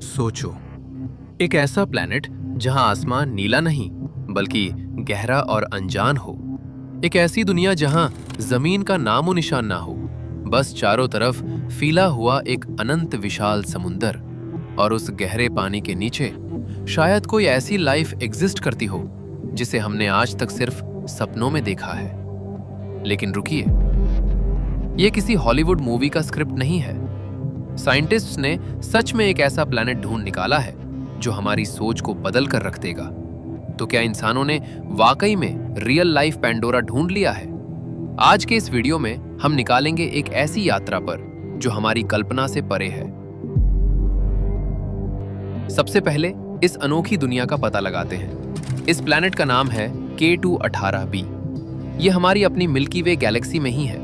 सोचो, एक ऐसा प्लैनेट जहां आसमान नीला नहीं बल्कि गहरा और अनजान हो। एक ऐसी दुनिया जहां जमीन का नामो निशान ना हो, बस चारों तरफ फैला हुआ एक अनंत विशाल समुंदर। और उस गहरे पानी के नीचे शायद कोई ऐसी लाइफ एग्जिस्ट करती हो जिसे हमने आज तक सिर्फ सपनों में देखा है। लेकिन रुकिए, यह किसी हॉलीवुड मूवी का स्क्रिप्ट नहीं है। साइंटिस्ट्स ने सच में एक ऐसा प्लैनेट ढूंढ निकाला है जो हमारी सोच को बदल कर रख देगा। तो क्या इंसानों ने वाकई में रियल लाइफ पैंडोरा ढूंढ लिया है? आज के इस वीडियो में हम निकालेंगे एक ऐसी यात्रा पर जो हमारी कल्पना से परे है। सबसे पहले इस अनोखी दुनिया का पता लगाते हैं। इस प्लैनेट का नाम है K2-18b। यह हमारी अपनी मिल्की वे गैलेक्सी में ही है,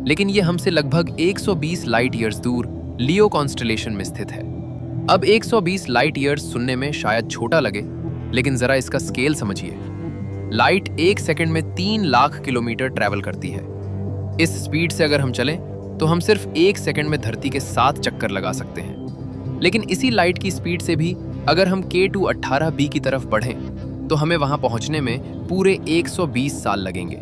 लेकिन यह हमसे लगभग 120 लाइट ईयर्स दूर लियो कॉन्स्टेलेशन में स्थित है। अब 120 लाइट ईयर्स सुनने में शायद छोटा लगे, लेकिन जरा इसका स्केल समझिए। लाइट एक सेकंड में 3 लाख किलोमीटर ट्रैवल करती है। इस स्पीड से अगर हम चलें तो हम सिर्फ एक सेकंड में धरती के 7 चक्कर लगा सकते हैं। लेकिन इसी लाइट की स्पीड से भी अगर हम K2-18b की तरफ बढ़ें तो हमें वहां पहुंचने में पूरे 120 साल लगेंगे।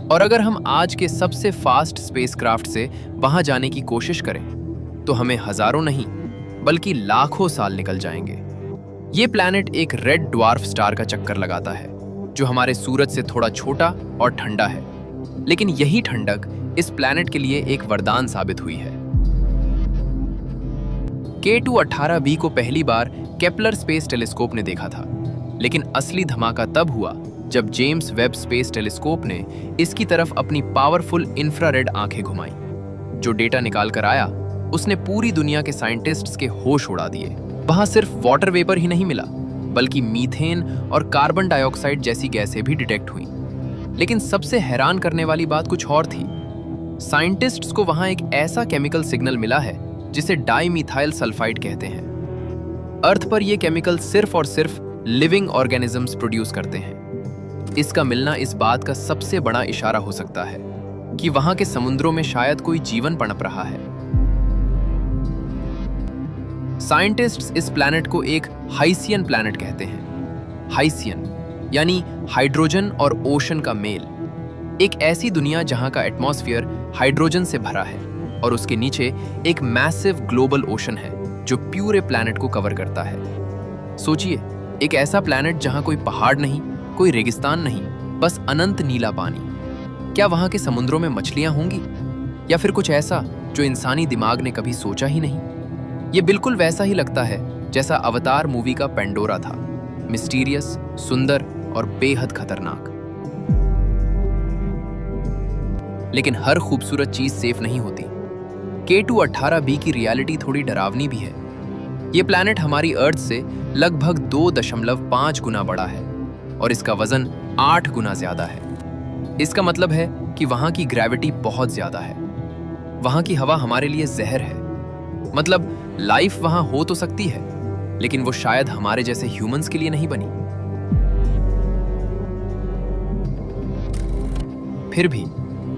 और अगर हम आज के सबसे फास्ट स्पेसक्राफ्ट से वहां जाने की कोशिश करें तो हमें हजारों नहीं बल्कि लाखों साल निकल जाएंगे। ये प्लैनेट एक रेड ड्वार्फ स्टार का चक्कर लगाता है जो हमारे सूरज से थोड़ा छोटा और ठंडा है। लेकिन यही ठंडक इस प्लैनेट के लिए एक वरदान साबित हुई है। K2-18b को पहली बार केपलर स्पेस टेलीस्कोप ने देखा था, लेकिन असली धमाका तब हुआ जब जेम्स वेब स्पेस टेलीस्कोप ने इसकी तरफ अपनी पावरफुल इंफ्रारेड आंखें घुमाई। जो डेटा निकाल कर आया उसने पूरी दुनिया के साइंटिस्ट्स के होश उड़ा दिए। वहां सिर्फ वाटर वेपर ही नहीं मिला, बल्कि मीथेन और कार्बन डाइऑक्साइड जैसी गैसें भी डिटेक्ट हुई। लेकिन सबसे हैरान करने वाली बात कुछ और थी। साइंटिस्ट्स को वहां एक ऐसा केमिकल सिग्नल मिला है जिसे डाइमीथाइल सल्फाइड कहते हैं। अर्थ पर यह केमिकल सिर्फ और सिर्फ लिविंग ऑर्गेनिजम्स प्रोड्यूस करते हैं। इसका मिलना इस बात का सबसे बड़ा इशारा हो सकता है कि वहां के समुद्रों में शायद कोई जीवन पनप रहा है। साइंटिस्ट्स इस प्लैनेट को एक हाइसियन प्लैनेट कहते हैं। हाइसियन यानी हाइड्रोजन और ओशन का मेल। एक ऐसी दुनिया जहां का एटमॉस्फेयर हाइड्रोजन से भरा है और उसके नीचे एक मैसिव ग्लोबल ओशन है जो पूरे प्लैनेट को कवर करता है। सोचिए, एक ऐसा प्लैनेट जहां कोई पहाड़ नहीं, कोई रेगिस्तान नहीं, बस अनंत नीला पानी। क्या वहां के समुद्रों में मछलियां होंगी, या फिर कुछ ऐसा जो इंसानी दिमाग ने कभी सोचा ही नहीं? ये बिल्कुल वैसा ही लगता है जैसा अवतार मूवी का पेंडोरा था, मिस्टीरियस, सुंदर और बेहद खतरनाक। लेकिन हर खूबसूरत चीज सेफ नहीं होती। K2-18b की रियलिटी थोड़ी डरावनी भी है। ये प्लैनेट हमारी अर्थ से लगभग 2.5 गुना बड़ा है और इसका वजन 8 गुना ज्यादा है। इसका मतलब है कि वहां की ग्रेविटी बहुत ज्यादा है। वहां की हवा हमारे लिए जहर है। मतलब लाइफ वहां हो तो सकती है, लेकिन वो शायद हमारे जैसे ह्यूमंस के लिए नहीं बनी। फिर भी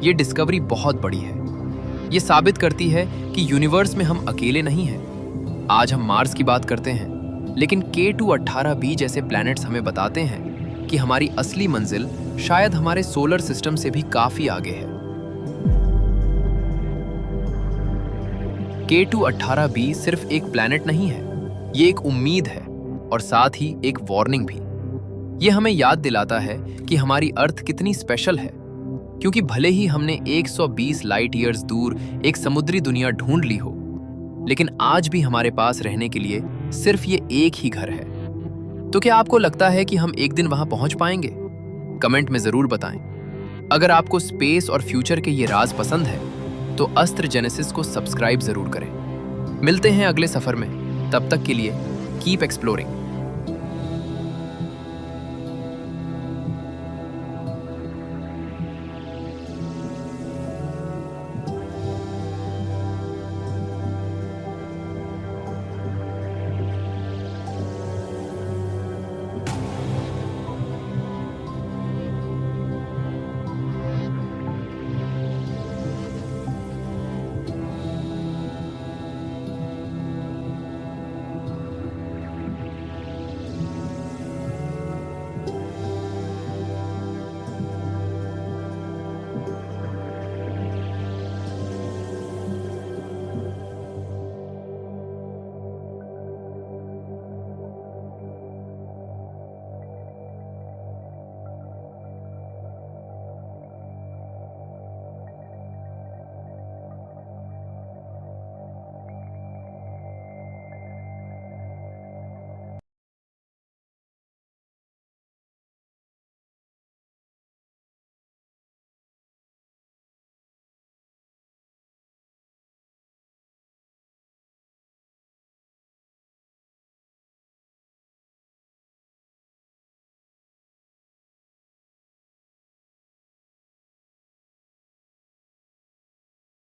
ये डिस्कवरी बहुत बड़ी है। ये साबित करती है कि यूनिवर्स में हम अकेले नहीं हैं। आज हम मार्स की बात करते हैं, लेकिन K2-18b जैसे प्लैनेट्स हमें बताते हैं कि हमारी असली मंजिल शायद हमारे सोलर सिस्टम से भी काफी आगे है। K2-18b सिर्फ एक प्लैनेट नहीं है, ये एक उम्मीद है और साथ ही एक वार्निंग भी। ये हमें याद दिलाता है कि हमारी अर्थ कितनी स्पेशल है, क्योंकि भले ही हमने 120 लाइट ईयर्स दूर एक समुद्री दुनिया ढूंढ ली हो, लेकिन आज भी हमारे पास रहने के लिए सिर्फ ये एक ही घर है। तो क्या आपको लगता है कि हम एक दिन वहां पहुंच पाएंगे? कमेंट में जरूर बताएं। अगर आपको स्पेस और फ्यूचर के ये राज पसंद है तो अस्त्र जेनेसिस को सब्सक्राइब जरूर करें। मिलते हैं अगले सफर में। तब तक के लिए कीप एक्सप्लोरिंग।